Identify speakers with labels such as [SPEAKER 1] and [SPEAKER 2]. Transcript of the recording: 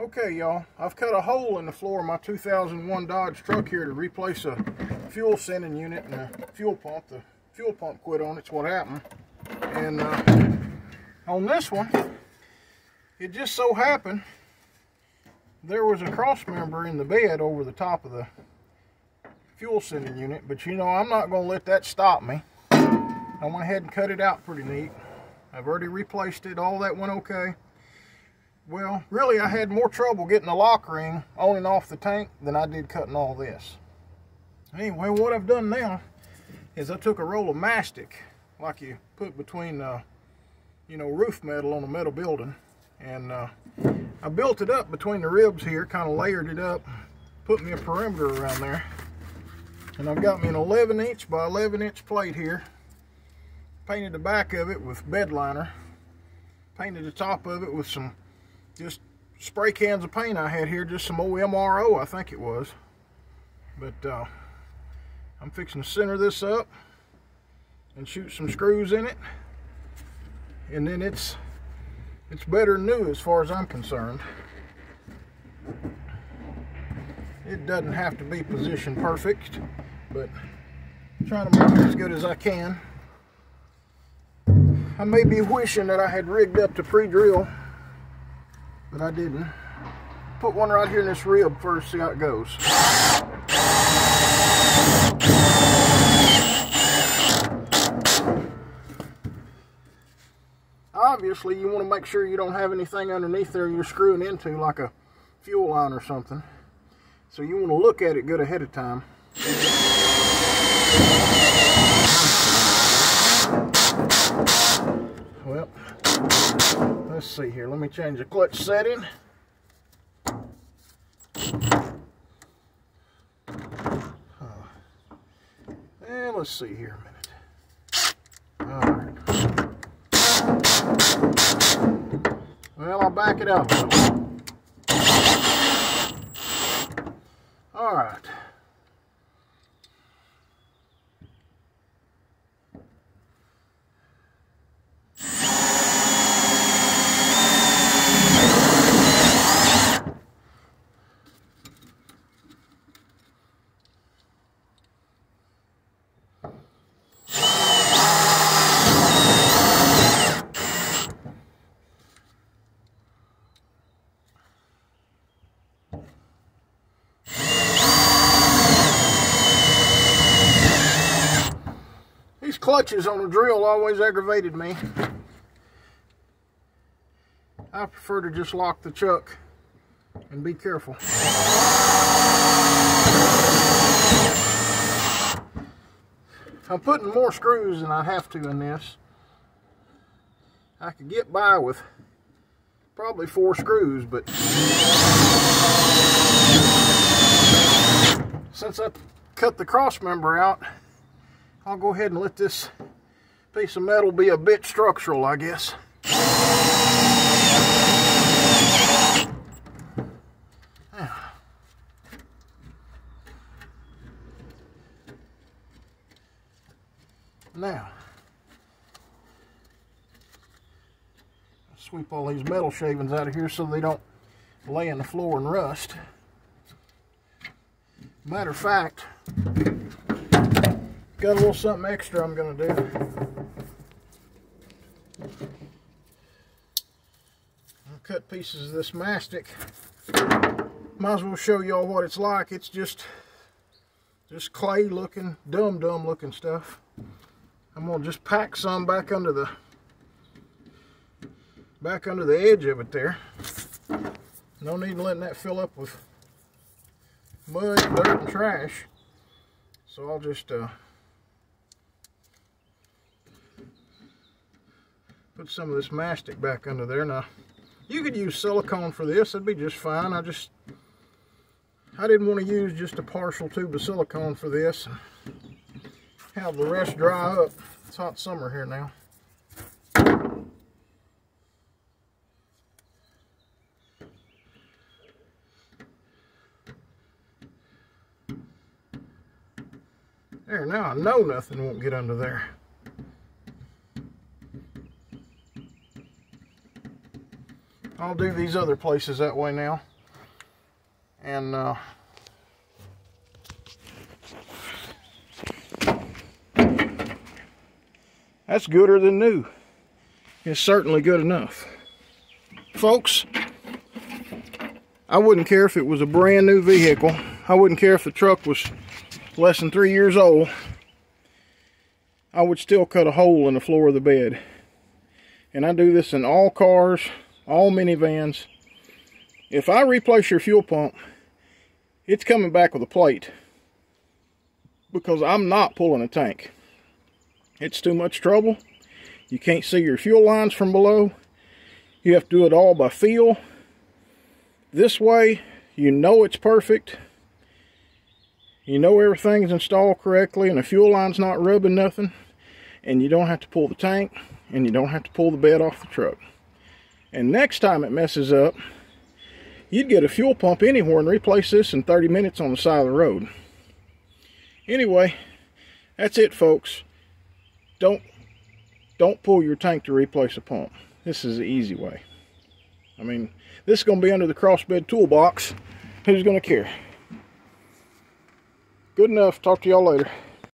[SPEAKER 1] Okay, y'all, I've cut a hole in the floor of my 2001 Dodge truck here to replace a fuel sending unit and a fuel pump. The fuel pump quit on, it's what happened. And on this one, it just so happened there was a cross member in the bed over the top of the fuel sending unit, but you know, I'm not going to let that stop me. I went ahead and cut it out pretty neat. I've already replaced it, all that went okay. Well, really, I had more trouble getting the lock ring on and off the tank than I did cutting all this. Anyway, what I've done now is I took a roll of mastic, like you put between, you know, roof metal on a metal building, and I built it up between the ribs here, kind of layered it up, put me a perimeter around there, and I've got me an 11-inch by 11-inch plate here. Painted the back of it with bed liner, painted the top of it with some just spray cans of paint I had here, just some old MRO, I think it was. But I'm fixing to center this up and shoot some screws in it, and then it's better than new as far as I'm concerned. It doesn't have to be position perfect, but I'm trying to make it as good as I can. I may be wishing that I had rigged up to pre-drill, but I didn't. Put one right here in this rib first, see how it goes. Obviously, you want to make sure you don't have anything underneath there you're screwing into, like a fuel line or something. So you want to look at it good ahead of time. Well, let's see here. Let me change the clutch setting. And let's see here a minute. Alright. Well, I'll back it up. Alright. Clutches on a drill always aggravated me. I prefer to just lock the chuck and be careful. I'm putting more screws than I have to in this. I could get by with probably 4 screws, but since I cut the cross member out, I'll go ahead and let this piece of metal be a bit structural, I guess. Now, sweep all these metal shavings out of here so they don't lay on the floor and rust. Matter of fact, got a little something extra I'm going to do. I'll cut pieces of this mastic. Might as well show y'all what it's like. It's just clay looking, dumb looking stuff. I'm going to just pack some back under the edge of it there. No need letting that fill up with mud, dirt, and trash. So I'll just put some of this mastic back under there. Now, you could use silicone for this. That'd be just fine. I didn't want to use just a partial tube of silicone for this. Have the rest dry up. It's hot summer here now. There, now I know nothing won't get under there. I'll do these other places that way now. And that's gooder than new. It's certainly good enough. Folks, I wouldn't care if it was a brand new vehicle. I wouldn't care if the truck was less than 3 years old. I would still cut a hole in the floor of the bed. And I do this in all cars, all minivans. If I replace your fuel pump, it's coming back with a plate, because I'm not pulling a tank. It's too much trouble. You can't see your fuel lines from below. You have to do it all by feel. This way, you know it's perfect. You know everything's installed correctly and the fuel line's not rubbing nothing. And you don't have to pull the tank, and you don't have to pull the bed off the truck. And next time it messes up, you'd get a fuel pump anywhere and replace this in 30 minutes on the side of the road. Anyway, that's it, folks. Don't pull your tank to replace a pump. This is the easy way. I mean, this is going to be under the crossbed toolbox. Who's going to care? Good enough. Talk to y'all later.